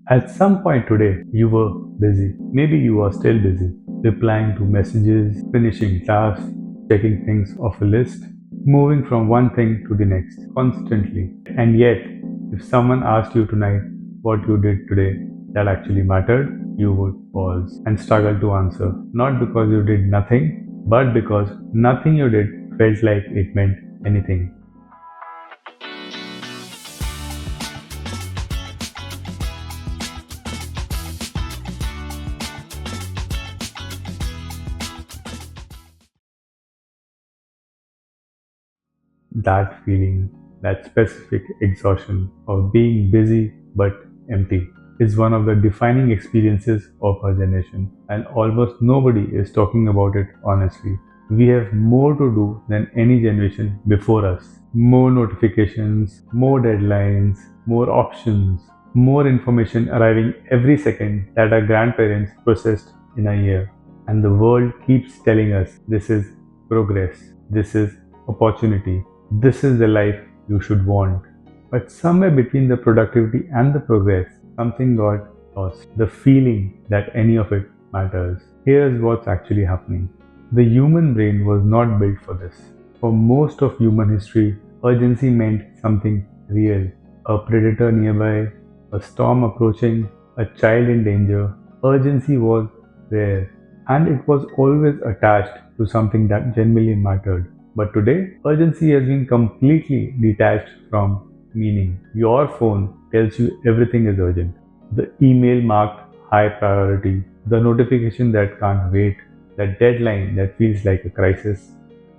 At some point today, you were busy. Maybe you are still busy, replying to messages, finishing tasks, checking things off a list, moving from one thing to the next constantly. And yet, if someone asked you tonight what you did today that actually mattered, you would pause and struggle to answer. Not because you did nothing, but because nothing you did felt like it meant anything. That feeling, that specific exhaustion of being busy but empty, is one of the defining experiences of our generation, and almost nobody is talking about it honestly. We have more to do than any generation before us. More notifications, more deadlines, more options, more information arriving every second that our grandparents processed in a year. And the world keeps telling us this is progress, this is opportunity, this is the life you should want. But somewhere between the productivity and the progress, something got lost. The feeling that any of it matters. Here's what's actually happening. The human brain was not built for this. For most of human history, urgency meant something real. A predator nearby, a storm approaching, a child in danger. Urgency was there, and it was always attached to something that genuinely mattered. But today, urgency has been completely detached from meaning. Your phone tells you everything is urgent. The email marked high priority, the notification that can't wait, the deadline that feels like a crisis,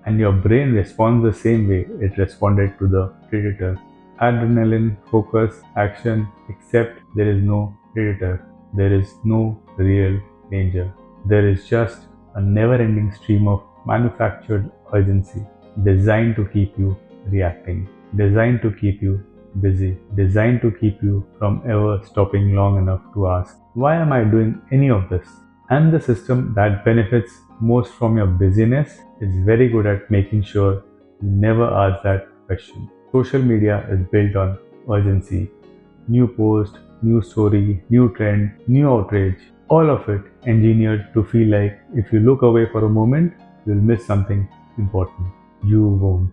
and your brain responds the same way it responded to the predator. Adrenaline, focus, action, except there is no predator. There is no real danger. There is just a never ending stream of manufactured urgency designed to keep you reacting, designed to keep you busy, designed to keep you from ever stopping long enough to ask, why am I doing any of this? And the system that benefits most from your busyness is very good at making sure you never ask that question. Social media is built on urgency. New post, new story, new trend, new outrage, all of it engineered to feel like if you look away for a moment, you'll miss something important. You won't.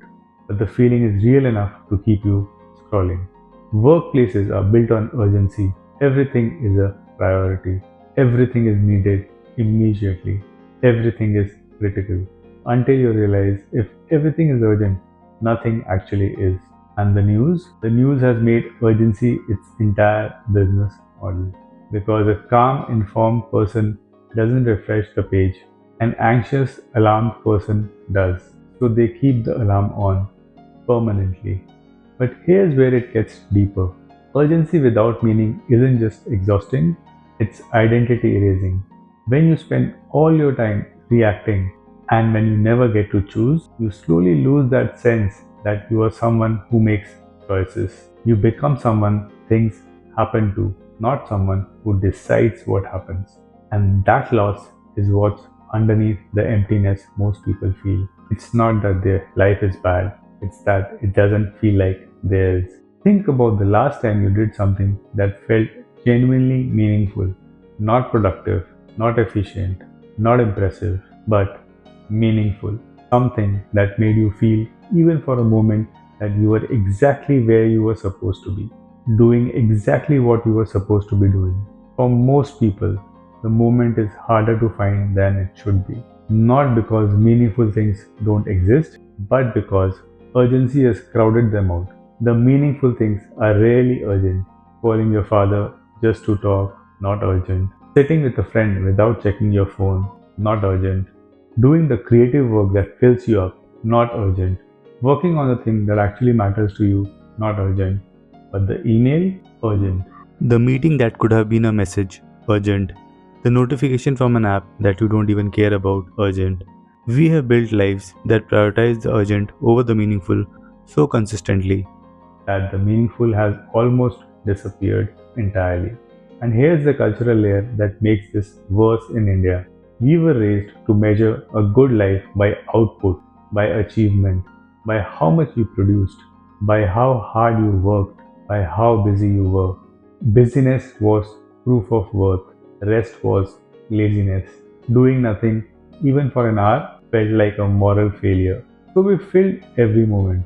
But the feeling is real enough to keep you scrolling. Workplaces are built on urgency. Everything is a priority. Everything is needed immediately. Everything is critical. Until you realize if everything is urgent, nothing actually is. And the news has made urgency its entire business model. Because a calm, informed person doesn't refresh the page, an anxious, alarmed person does. So they keep the alarm on permanently. But here's where it gets deeper. Urgency without meaning isn't just exhausting, it's identity erasing. When you spend all your time reacting and when you never get to choose, you slowly lose that sense that you are someone who makes choices. You become someone things happen to, not someone who decides what happens. And that loss is what's underneath the emptiness most people feel. It's not that their life is bad, it's that it doesn't feel like theirs. Think about the last time you did something that felt genuinely meaningful, not productive, not efficient, not impressive, but meaningful. Something that made you feel, even for a moment, that you were exactly where you were supposed to be, doing exactly what you were supposed to be doing. For most people, the moment is harder to find than it should be. Not because meaningful things don't exist, but because urgency has crowded them out. The meaningful things are rarely urgent. Calling your father just to talk, not urgent. Sitting with a friend without checking your phone, not urgent. Doing the creative work that fills you up, not urgent. Working on the thing that actually matters to you, not urgent. But the email, urgent. The meeting that could have been a message, urgent. The notification from an app that you don't even care about, urgent. We have built lives that prioritize the urgent over the meaningful so consistently that the meaningful has almost disappeared entirely. And here's the cultural layer that makes this worse in India. We were raised to measure a good life by output, by achievement, by how much you produced, by how hard you worked, by how busy you were. Busyness was proof of worth. Rest was laziness. Doing nothing, even for an hour, felt like a moral failure. So we filled every moment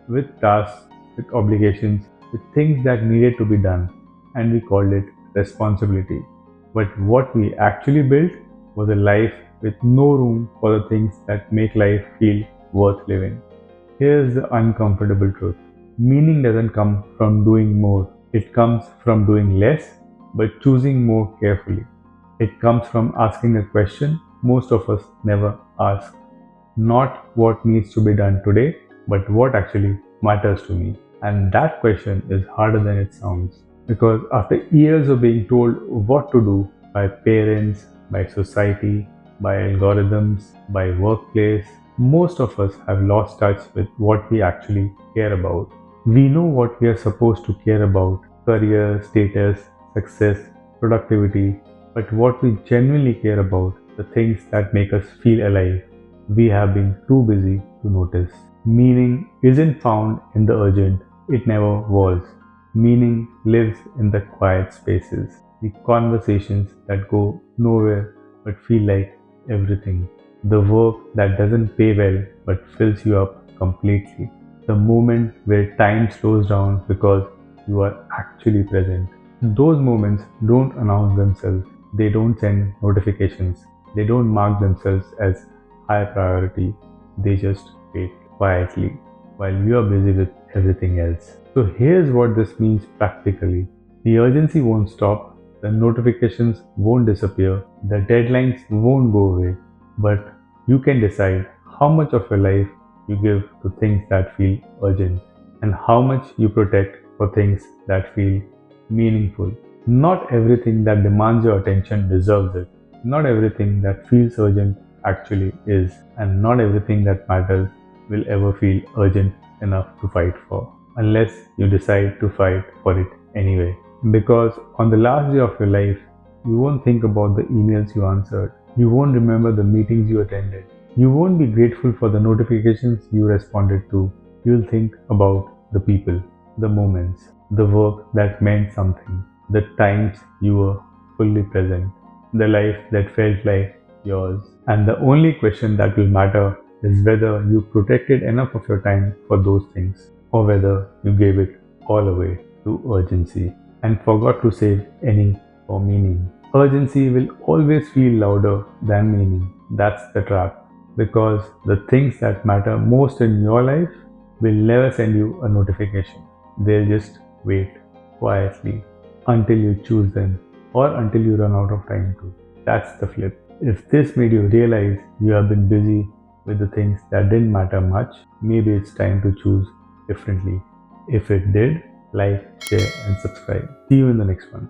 with tasks, with obligations, with things that needed to be done, and we called it responsibility. But what we actually built was a life with no room for the things that make life feel worth living. Here's the uncomfortable truth: meaning doesn't come from doing more, it comes from doing less but choosing more carefully. It comes from asking a question most of us never ask. Not what needs to be done today, but what actually matters to me. And that question is harder than it sounds. Because after years of being told what to do by parents, by society, by algorithms, by workplace, most of us have lost touch with what we actually care about. We know what we are supposed to care about: career, status, success, productivity, but what we genuinely care about, the things that make us feel alive, we have been too busy to notice. Meaning isn't found in the urgent, it never was. Meaning lives in the quiet spaces, the conversations that go nowhere but feel like everything, the work that doesn't pay well but fills you up completely, the moment where time slows down because you are actually present. Those moments don't announce themselves, they don't send notifications, they don't mark themselves as high priority, they just wait quietly while you are busy with everything else. So here's what this means practically: the urgency won't stop, the notifications won't disappear, the deadlines won't go away, but you can decide how much of your life you give to things that feel urgent and how much you protect for things that feel meaningful. Not everything that demands your attention deserves it. Not everything that feels urgent actually is, and not everything that matters will ever feel urgent enough to fight for, unless you decide to fight for it anyway. Because on the last day of your life, you won't think about the emails you answered, you won't remember the meetings you attended, you won't be grateful for the notifications you responded to. You'll think about the people, the moments, the work that meant something, the times you were fully present, the life that felt like yours. And the only question that will matter is whether you protected enough of your time for those things, or whether you gave it all away to urgency and forgot to save any for meaning. Urgency will always feel louder than meaning. That's the trap. Because the things that matter most in your life will never send you a notification. They'll just wait quietly until you choose them or until you run out of time to. That's the flip. If this made you realize you have been busy with the things that didn't matter much, maybe it's time to choose differently. If it did, like, share, and subscribe. See you in the next one.